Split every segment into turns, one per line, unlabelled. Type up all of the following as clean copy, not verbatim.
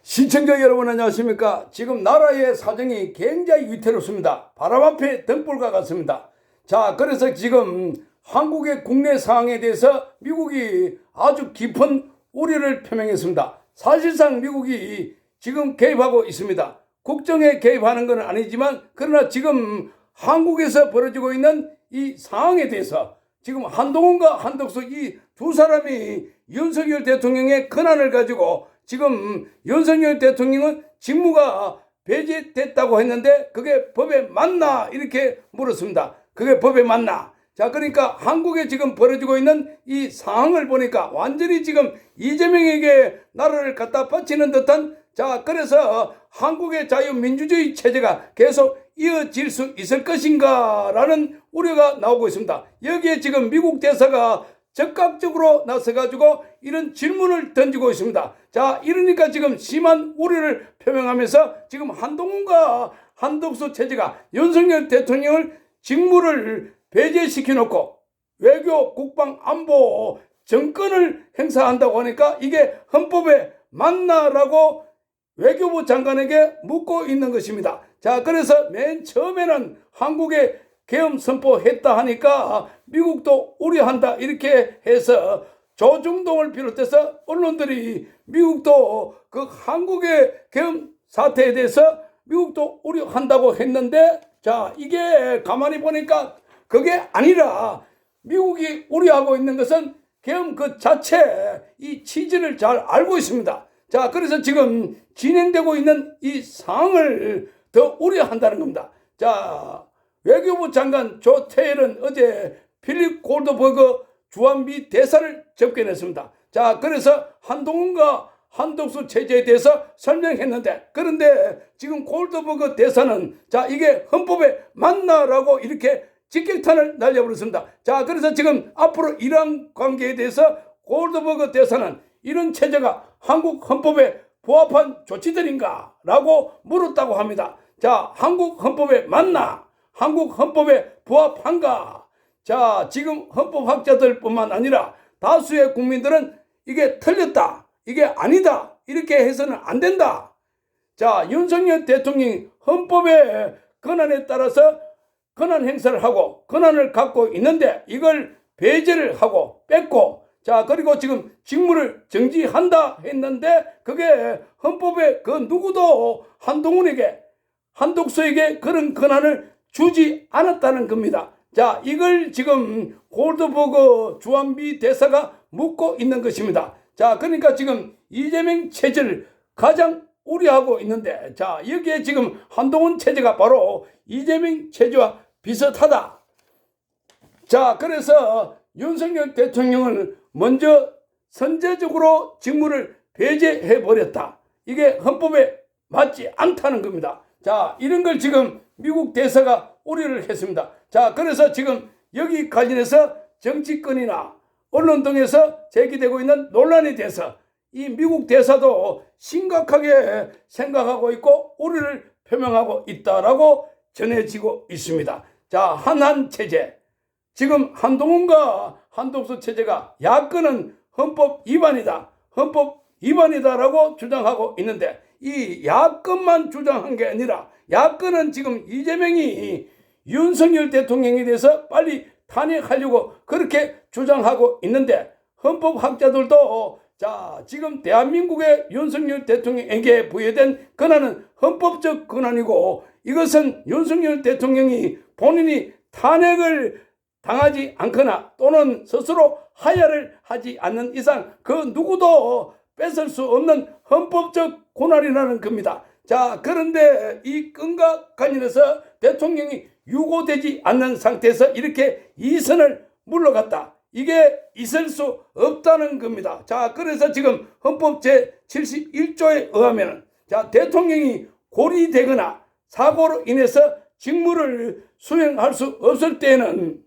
시청자 여러분 안녕하십니까. 지금 나라의 사정이 굉장히 위태롭습니다. 바람 앞에 등불과 같습니다. 자, 그래서 지금 한국의 국내 상황에 대해서 미국이 아주 깊은 우려를 표명했습니다. 사실상 미국이 지금 개입하고 있습니다. 국정에 개입하는 건 아니지만 그러나 지금 한국에서 벌어지고 있는 이 상황에 대해서 지금 한동훈과 한덕수 이 두 사람이 윤석열 대통령의 권한을 가지고 지금 윤석열 대통령은 직무가 배제됐다고 했는데 그게 법에 맞나 이렇게 물었습니다. 그게 법에 맞나? 자, 그러니까 한국에 지금 벌어지고 있는 이 상황을 보니까 완전히 지금 이재명에게 나라를 갖다 바치는 듯한, 자, 그래서 한국의 자유민주주의 체제가 계속 이어질 수 있을 것인가 라는 우려가 나오고 있습니다. 여기에 지금 미국 대사가 적극적으로 나서가지고 이런 질문을 던지고 있습니다. 자, 이러니까 지금 심한 우려를 표명하면서 지금 한동훈과 한덕수 체제가 윤석열 대통령을 직무를 배제시켜 놓고 외교, 국방, 안보 정권을 행사한다고 하니까 이게 헌법에 맞나라고 외교부 장관에게 묻고 있는 것입니다. 자, 그래서 맨 처음에는 한국에 계엄 선포했다 하니까 미국도 우려한다 이렇게 해서 조중동을 비롯해서 언론들이 미국도 그 한국의 계엄 사태에 대해서 미국도 우려한다고 했는데, 자, 이게 가만히 보니까 그게 아니라 미국이 우려하고 있는 것은 계엄 그 자체 이 취지를 잘 알고 있습니다. 자, 그래서 지금 진행되고 있는 이 상황을 더 우려한다는 겁니다. 자, 외교부 장관 조태일은 어제 필립 골드버그 주한미 대사를 접견했습니다. 자, 그래서 한동훈과 한덕수 체제에 대해서 설명했는데, 그런데 지금 골드버그 대사는 자, 이게 헌법에 맞나라고 이렇게 직격탄을 날려버렸습니다. 자, 그래서 지금 앞으로 이란 관계에 대해서 골드버그 대사는 이런 체제가 한국 헌법에 부합한 조치들인가 라고 물었다고 합니다. 자, 한국 헌법에 맞나? 한국 헌법에 부합한가? 자, 지금 헌법학자들 뿐만 아니라 다수의 국민들은 이게 틀렸다, 이게 아니다, 이렇게 해서는 안 된다. 자, 윤석열 대통령이 헌법의 권한에 따라서 권한 행사를 하고 권한을 갖고 있는데 이걸 배제를 하고 뺐고, 자, 그리고 지금 직무를 정지한다 했는데 그게 헌법에 그 누구도 한동훈에게 한독수에게 그런 권한을 주지 않았다는 겁니다. 자, 이걸 지금 골드버그 주한미 대사가 묻고 있는 것입니다. 자, 그러니까 지금 이재명 체제를 가장 우려하고 있는데, 자, 여기에 지금 한동훈 체제가 바로 이재명 체제와 비슷하다. 자, 그래서 윤석열 대통령을 먼저 선제적으로 직무를 배제해버렸다. 이게 헌법에 맞지 않다는 겁니다. 자, 이런 걸 지금 미국 대사가 우려를 했습니다. 자, 그래서 지금 여기 관련해서 정치권이나 언론 등에서 제기되고 있는 논란에 대해서 이 미국 대사도 심각하게 생각하고 있고 우려를 표명하고 있다라고 전해지고 있습니다. 자, 한한 체제, 지금 한동훈과 한덕수 체제가 야권은 헌법 위반이다, 헌법 위반이다라고 주장하고 있는데 이 야권만 주장한 게 아니라 야권은 지금 이재명이 윤석열 대통령에 대해서 빨리 탄핵하려고 그렇게 주장하고 있는데 헌법학자들도 자, 지금 대한민국의 윤석열 대통령에게 부여된 권한은 헌법적 권한이고 이것은 윤석열 대통령이 본인이 탄핵을 당하지 않거나 또는 스스로 하야를 하지 않는 이상 그 누구도 뺏을 수 없는 헌법적 권한이라는 겁니다. 자, 그런데 이 건과 관련해서 대통령이 유고되지 않는 상태에서 이렇게 이선을 물러갔다. 이게 있을 수 없다는 겁니다. 자, 그래서 지금 헌법 제71조에 의하면 자, 대통령이 고리되거나 사고로 인해서 직무를 수행할 수 없을 때에는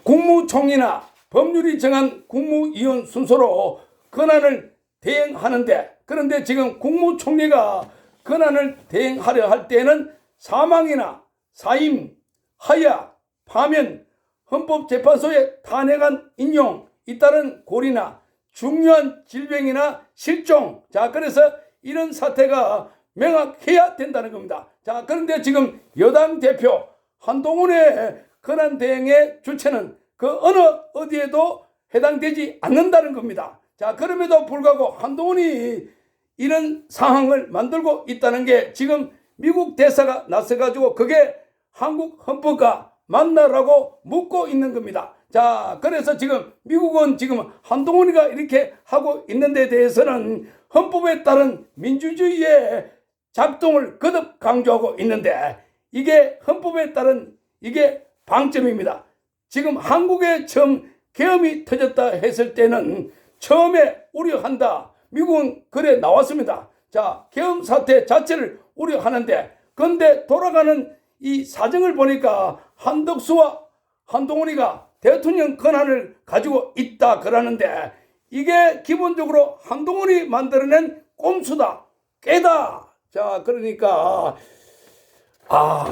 국무총리나 법률이 정한 국무위원 순서로 권한을 대행하는데, 그런데 지금 국무총리가 권한을 대행하려 할 때는 사망이나 사임, 하야, 파면, 헌법재판소에 탄핵안 인용, 잇따른 고리나 중요한 질병이나 실종. 자, 그래서 이런 사태가 명확해야 된다는 겁니다. 자, 그런데 지금 여당 대표 한동훈의 권한대행의 주체는 그 어느 어디에도 해당되지 않는다는 겁니다. 자, 그럼에도 불구하고 한동훈이 이런 상황을 만들고 있다는 게 지금 미국 대사가 나서가지고 그게 한국 헌법과 맞나라고 묻고 있는 겁니다. 자, 그래서 지금 미국은 지금 한동훈이가 이렇게 하고 있는 데 대해서는 헌법에 따른 민주주의의 작동을 거듭 강조하고 있는데 이게 헌법에 따른 이게 방점입니다. 지금 한국에 처음 계엄이 터졌다 했을 때는 처음에 우려한다. 미국은 그래 나왔습니다. 자, 계엄 사태 자체를 우려하는데 그런데 돌아가는 이 사정을 보니까 한덕수와 한동훈이가 대통령 권한을 가지고 있다 그러는데 이게 기본적으로 한동훈이 만들어낸 꼼수다. 깨다. 자, 그러니까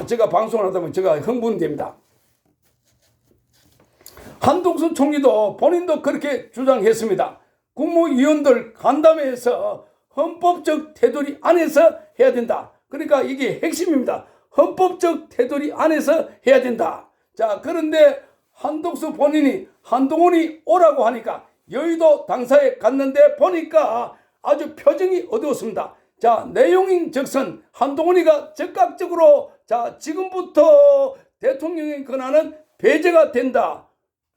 제가 방송을 하다 보면 제가 흥분됩니다. 한동수 총리도 본인도 그렇게 주장했습니다. 국무위원들 간담회에서 헌법적 테두리 안에서 해야 된다. 그러니까 이게 핵심입니다. 헌법적 테두리 안에서 해야 된다. 자, 그런데 한덕수 본인이 한동훈이 오라고 하니까 여의도 당사에 갔는데 보니까 아주 표정이 어두웠습니다. 자, 내용인 즉슨 한동훈이가 즉각적으로 자, 지금부터 대통령의 권한은 배제가 된다.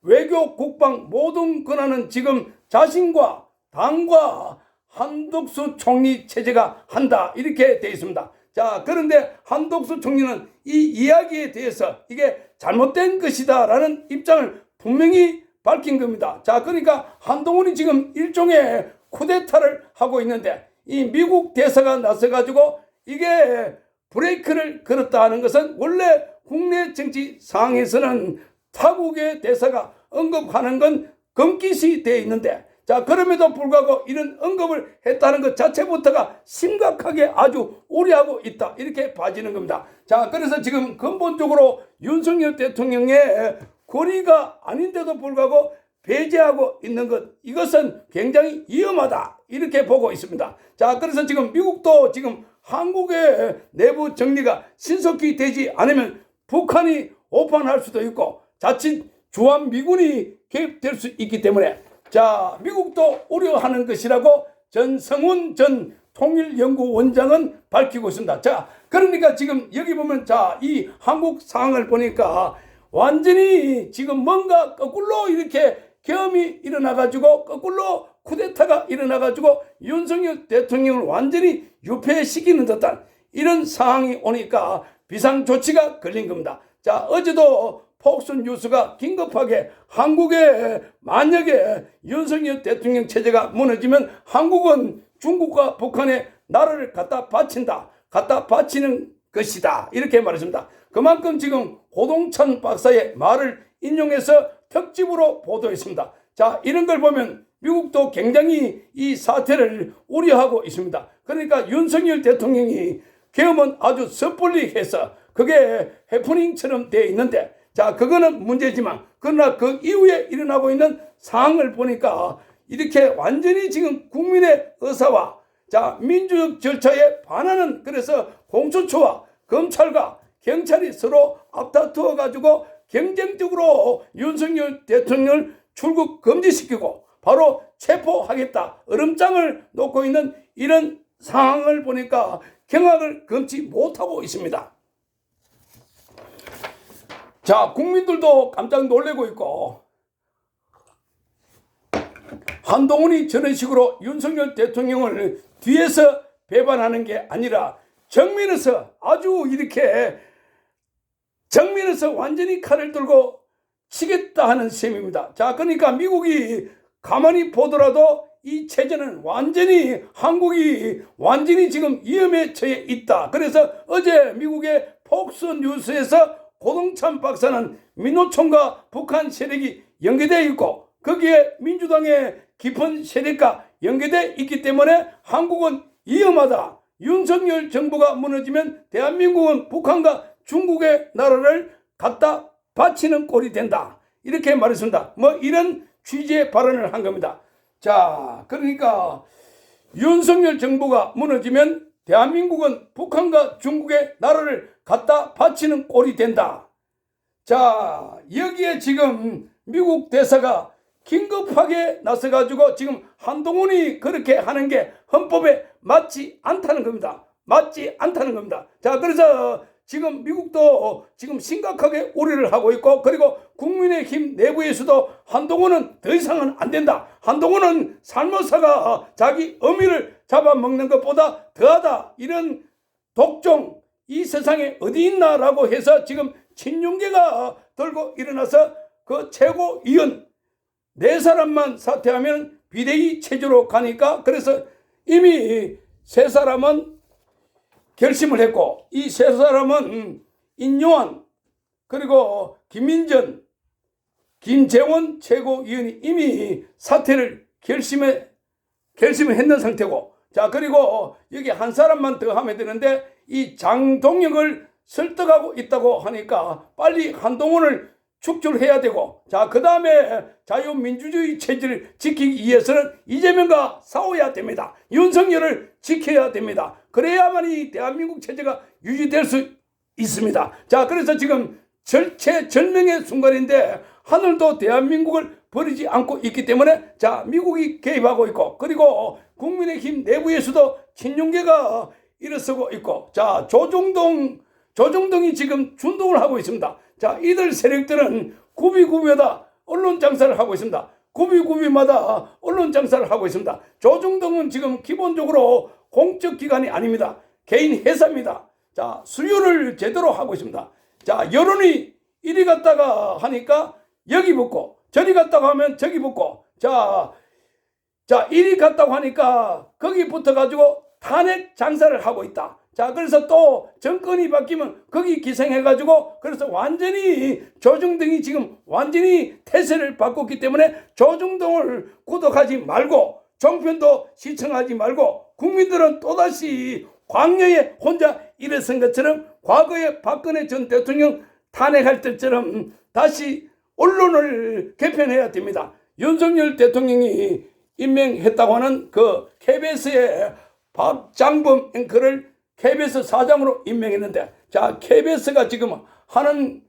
외교, 국방 모든 권한은 지금 자신과 당과 한덕수 총리 체제가 한다. 이렇게 되어 있습니다. 자, 그런데 한덕수 총리는 이 이야기에 대해서 이게 잘못된 것이다 라는 입장을 분명히 밝힌 겁니다. 자, 그러니까 한동훈이 지금 일종의 쿠데타를 하고 있는데 이 미국 대사가 나서가지고 이게 브레이크를 걸었다 하는 것은 원래 국내 정치 상황에서는 타국의 대사가 언급하는 건 금기시 되어 있는데 자, 그럼에도 불구하고 이런 언급을 했다는 것 자체부터가 심각하게 아주 우려하고 있다. 이렇게 봐지는 겁니다. 자, 그래서 지금 근본적으로 윤석열 대통령의 권위가 아닌데도 불구하고 배제하고 있는 것, 이것은 굉장히 위험하다. 이렇게 보고 있습니다. 자, 그래서 지금 미국도 지금 한국의 내부 정리가 신속히 되지 않으면 북한이 오판할 수도 있고 자칫 주한미군이 개입될 수 있기 때문에 자, 미국도 우려하는 것이라고 전성훈 전 통일연구원장은 밝히고 있습니다. 자, 그러니까 지금 여기 보면 자, 이 한국 상황을 보니까 완전히 지금 뭔가 거꾸로 이렇게 계엄이 일어나가지고 거꾸로 쿠데타가 일어나가지고 윤석열 대통령을 완전히 유폐시키는 듯한 이런 상황이 오니까 비상조치가 걸린 겁니다. 자, 어제도 폭스뉴스가 긴급하게 한국에 만약에 윤석열 대통령 체제가 무너지면 한국은 중국과 북한에 나라를 갖다 바친다. 갖다 바치는 것이다. 이렇게 말했습니다. 그만큼 지금 고동찬 박사의 말을 인용해서 특집으로 보도했습니다. 자, 이런 걸 보면 미국도 굉장히 이 사태를 우려하고 있습니다. 그러니까 윤석열 대통령이 계엄은 아주 섣불리 해서 그게 해프닝처럼 되어 있는데 자, 그거는 문제지만 그러나 그 이후에 일어나고 있는 상황을 보니까 이렇게 완전히 지금 국민의 의사와 자, 민주적 절차에 반하는 그래서 공수처와 검찰과 경찰이 서로 앞다투어 가지고 경쟁적으로 윤석열 대통령을 출국 금지시키고 바로 체포하겠다 얼음장을 놓고 있는 이런 상황을 보니까 경악을 금치 못하고 있습니다. 자, 국민들도 깜짝 놀래고 있고 한동훈이 저런 식으로 윤석열 대통령을 뒤에서 배반하는 게 아니라 정면에서 아주 이렇게 정면에서 완전히 칼을 들고 치겠다 하는 셈입니다. 자, 그러니까 미국이 가만히 보더라도 이 체제는 완전히 한국이 완전히 지금 위험에 처해 있다. 그래서 어제 미국의 폭스뉴스에서 고동찬 박사는 민노총과 북한 세력이 연계되어 있고 거기에 민주당의 깊은 세력과 연계되어 있기 때문에 한국은 위험하다. 윤석열 정부가 무너지면 대한민국은 북한과 중국의 나라를 갖다 바치는 꼴이 된다. 이렇게 말했습니다. 뭐 이런 취지의 발언을 한 겁니다. 자, 그러니까 윤석열 정부가 무너지면 대한민국은 북한과 중국의 나라를 갖다 바치는 꼴이 된다. 자, 여기에 지금 미국 대사가 긴급하게 나서가지고 지금 한동훈이 그렇게 하는 게 헌법에 맞지 않다는 겁니다. 맞지 않다는 겁니다. 자, 그래서 지금 미국도 지금 심각하게 우려를 하고 있고, 그리고 국민의힘 내부에서도 한동훈은 더 이상은 안 된다. 한동훈은 살모사가 자기 어미를 잡아먹는 것보다 더하다. 이런 독종 이 세상에 어디 있나라고 해서 지금 친윤계가 들고 일어나서 그 최고위원 4사람만 사퇴하면 비대위 체제로 가니까, 그래서 이미 3사람은 결심을 했고, 이 3사람은 인요한, 그리고 김민전, 김재원 최고위원이 이미 사퇴를 결심을 했는 상태고, 자, 그리고 여기 한 사람만 더 하면 되는데, 이 장동혁을 설득하고 있다고 하니까 빨리 한동훈을 축출해야 되고, 자, 그 다음에 자유민주주의 체제를 지키기 위해서는 이재명과 싸워야 됩니다. 윤석열을 지켜야 됩니다. 그래야만이 대한민국 체제가 유지될 수 있습니다. 자, 그래서 지금 절체절명의 순간인데 하늘도 대한민국을 버리지 않고 있기 때문에, 자, 미국이 개입하고 있고, 그리고 국민의힘 내부에서도 친윤계가 일어서고 있고, 자, 조중동이 지금 준동을 하고 있습니다. 자, 이들 세력들은 구비구비마다 언론 장사를 하고 있습니다. 구비구비마다 언론 장사를 하고 있습니다. 조중동은 지금 기본적으로 공적 기관이 아닙니다. 개인 회사입니다. 자, 수요를 제대로 하고 있습니다. 자, 여론이 이리 갔다가 하니까 여기 붙고, 저리 갔다가 하면 저기 붙고, 자, 이리 갔다고 하니까 거기 붙어가지고 탄핵 장사를 하고 있다. 자, 그래서 또 정권이 바뀌면 거기 기생해가지고, 그래서 완전히 조중동이 지금 완전히 태세를 바꿨기 때문에 조중동을 구독하지 말고 종편도 시청하지 말고, 국민들은 또다시 광야에 혼자 일어선 것처럼 과거에 박근혜 전 대통령 탄핵할 때처럼 다시 언론을 개편해야 됩니다. 윤석열 대통령이 임명했다고 하는 그 KBS의 박장범 앵커를 KBS 사장으로 임명했는데, 자, KBS가 지금 하는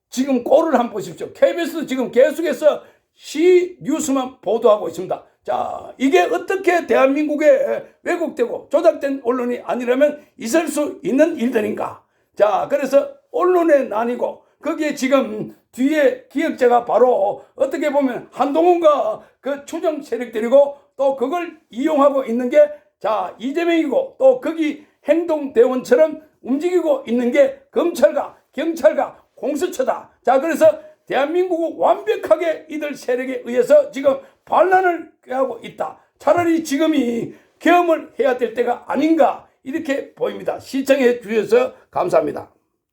지금 꼴을 한번 보십시오. KBS도 지금 계속해서 시 뉴스만 보도하고 있습니다. 자, 이게 어떻게 대한민국에 왜곡되고 조작된 언론이 아니라면 있을 수 있는 일들인가? 자, 그래서 언론에 나뉘고, 거기에 지금 뒤에 기획자가 바로 어떻게 보면 한동훈과 그 추정 세력들이고, 또 그걸 이용하고 있는 게, 자, 이재명이고, 또 거기 행동대원처럼 움직이고 있는 게 검찰과 경찰과 공수처다. 자, 그래서 대한민국은 완벽하게 이들 세력에 의해서 지금 반란을 꾀하고 있다. 차라리 지금이 계엄을 해야 될 때가 아닌가, 이렇게 보입니다. 시청해 주셔서 감사합니다.